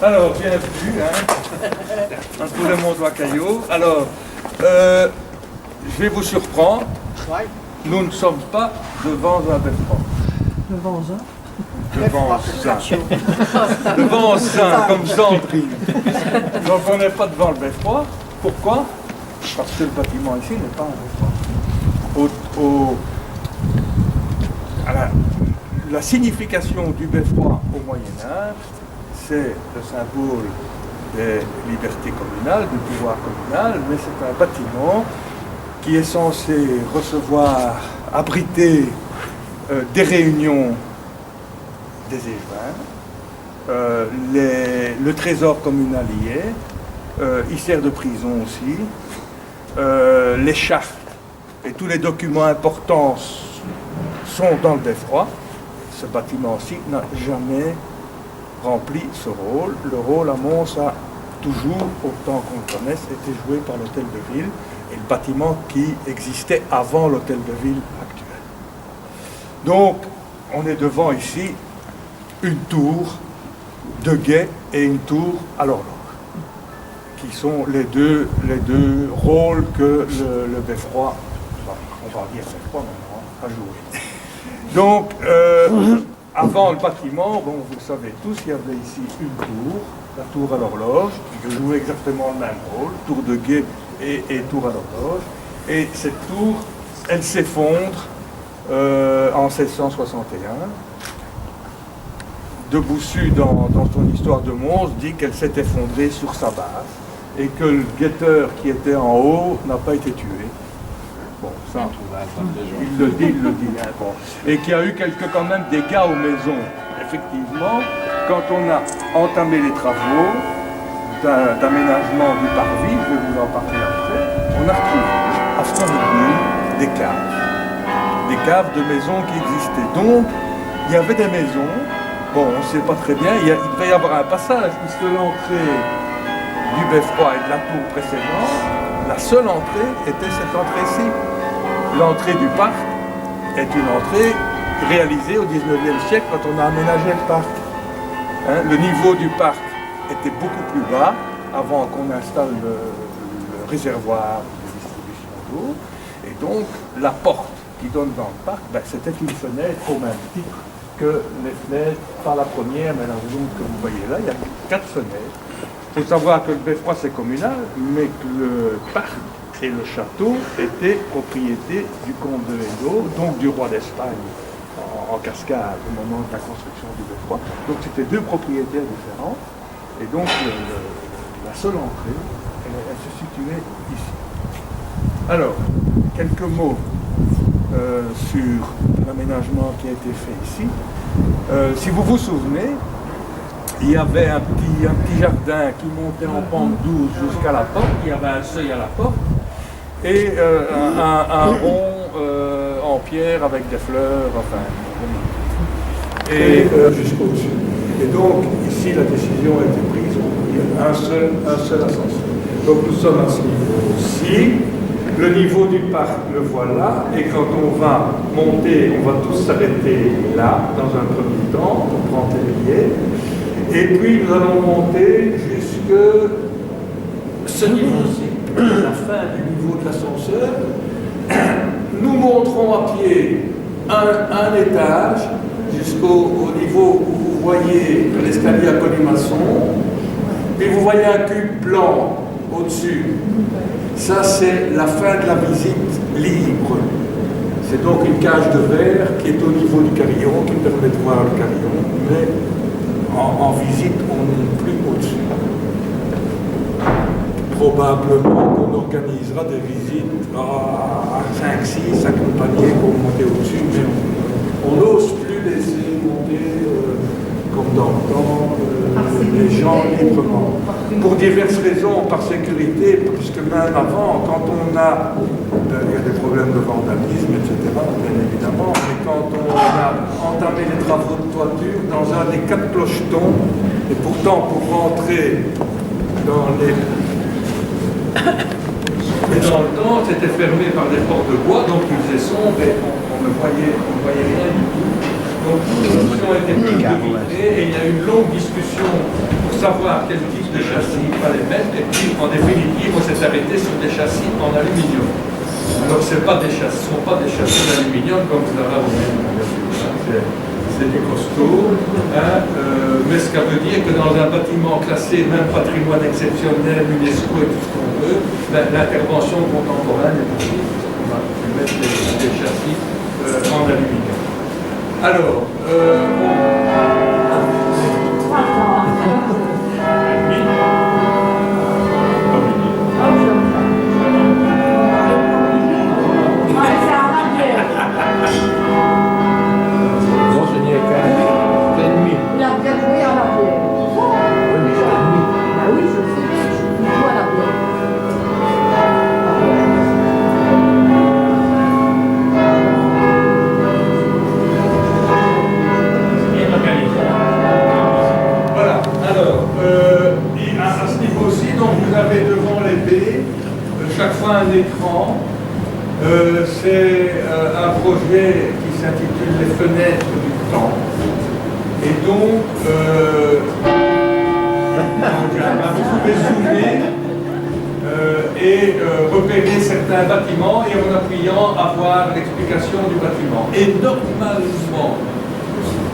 Alors, bienvenue dans tout le monde à Caillou. Alors, je vais vous surprendre. Nous ne sommes pas devant un beffroi. Devant un Devant un. Devant un, comme Sandrine. Donc, on n'est pas devant le beffroi. Pourquoi? Parce que le bâtiment ici n'est pas un beffroi. La signification du beffroi au Moyen-Âge, c'est le symbole des libertés communales, du pouvoir communal, mais c'est un bâtiment qui est censé recevoir, abriter des réunions des échevins, le trésor communal y est, il sert de prison aussi, les chartes et tous les documents importants sont dans le beffroi. Ce bâtiment-ci n'a jamais rempli ce rôle. Le rôle à Mons a toujours, autant qu'on le connaisse, été joué par l'hôtel de ville et le bâtiment qui existait avant l'hôtel de ville actuel. Donc, on est devant ici une tour de guet et une tour à l'horloge, qui sont les deux rôles que le beffroi, on va dire beffroi maintenant, a joué. Donc, avant le bâtiment, bon, vous le savez tous, il y avait ici une tour, la tour à l'horloge, qui jouait exactement le même rôle, tour de guet et tour à l'horloge. Et cette tour, elle s'effondre en 1661. De Boussu, dans son histoire de Mons, dit qu'elle s'est effondrée sur sa base et que le guetteur qui était en haut n'a pas été tué. Bon, ça, il le dit. Hein, bon. Et qu'il y a eu quand même dégâts aux maisons. Effectivement, quand on a entamé les travaux d'aménagement du parvis, je vais vous en parler après, on a retrouvé à fond de mur des caves de maisons qui existaient. Donc, il y avait des maisons, bon, on ne sait pas très bien, il devait y avoir un passage, puisque l'entrée du beffroi et de la tour précédente, la seule entrée était cette entrée-ci. L'entrée du parc est une entrée réalisée au 19e siècle quand on a aménagé le parc. Hein, le niveau du parc était beaucoup plus bas avant qu'on installe le réservoir de distribution d'eau. Et donc, la porte qui donne dans le parc, c'était une fenêtre au même titre que les fenêtres, pas la première, mais la seconde que vous voyez là, il y a 4 fenêtres. Il faut savoir que le beffroi c'est communal, mais que le parc et le château étaient propriété du comte de Hénault, donc du roi d'Espagne, en cascade au moment de la construction du beffroi. Donc c'était deux propriétaires différents, et donc la seule entrée, elle se situait ici. Alors, quelques mots sur l'aménagement qui a été fait ici. Si vous vous souvenez, il y avait un petit jardin qui montait en pente douce jusqu'à la porte, il y avait un seuil à la porte, et un rond en pierre avec des fleurs, enfin, et jusqu'au-dessus. Et donc, ici, la décision a été prise pour un seul ascenseur. Donc, nous sommes à ce niveau-ci. Le niveau du parc, le voilà, et quand on va monter, on va tous s'arrêter là, dans un premier temps, pour prendre les billets. Et puis, nous allons monter jusque ce niveau-ci, la fin du niveau de l'ascenseur. Nous monterons à pied un étage jusqu'au niveau où vous voyez l'escalier à colimaçon. Puis vous voyez un cube blanc au-dessus. Ça, c'est la fin de la visite libre. C'est donc une cage de verre qui est au niveau du carillon, qui permet de voir le carillon, mais en visite, on n'est plus au-dessus. Probablement qu'on organisera des visites à 5, 6 accompagnés pour monter au-dessus, mais on n'ose plus laisser monter comme dans le temps les gens librement. Pour diverses raisons, par sécurité, puisque même avant, quand on a, il y a des problèmes de vandalisme, etc., bien évidemment, mais quand on a entamé les travaux de toiture dans un des 4 clochetons, et pourtant pour rentrer dans les... Et dans le temps, c'était fermé par des portes de bois, donc il faisait sombre et on ne voyait rien du tout. Donc, toutes les options étaient vitrées et il y a eu une longue discussion pour savoir quel type de châssis il fallait mettre, et puis en définitive, on s'est arrêté sur des châssis en aluminium. Alors, ce ne sont pas des châssis d'aluminium comme vous avez vu, c'est du costaud, hein, mais ce qui veut dire que dans un bâtiment classé, même patrimoine exceptionnel, UNESCO et tout ce qu'on veut, l'intervention contemporaine est possible, on va mettre des châssis en aluminium. Alors, chaque fois un écran. C'est un projet qui s'intitule Les fenêtres du temps. Et donc, vous pouvez zoomer et repérer certains bâtiments et en appuyant avoir l'explication du bâtiment. Et normalement,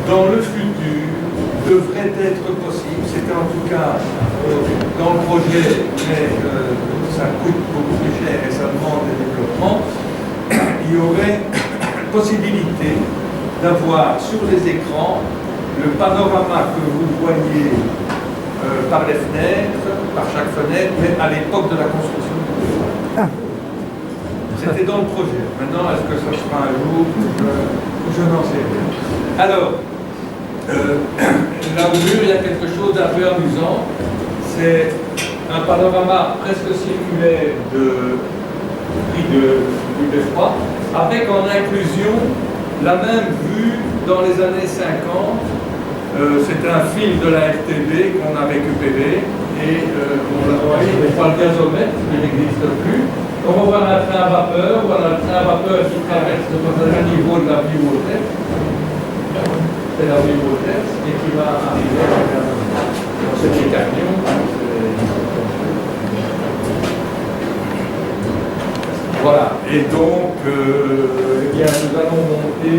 dans le futur, devrait être possible, c'était en tout cas dans le projet, mais ça coûte beaucoup plus cher et ça demande des développements, il y aurait possibilité d'avoir sur les écrans le panorama que vous voyez par les fenêtres, par chaque fenêtre, mais à l'époque de la construction du bâtiment. C'était dans le projet. Maintenant, est-ce que ça sera un jour? Je n'en sais rien. Alors, là au mur, il y a quelque chose d'un peu amusant. C'est un panorama presque circulaire du beffroi, avec en inclusion la même vue dans les années 50. C'était un film de la RTB qu'on a récupéré et on voit le gazomètre, il n'existe plus. On va voir un train à vapeur, ou un train à vapeur qui traverse le niveau de la bibliothèque. C'est la bibliothèque et qui va arriver dans cette camion. Voilà. Et donc, eh bien, nous allons monter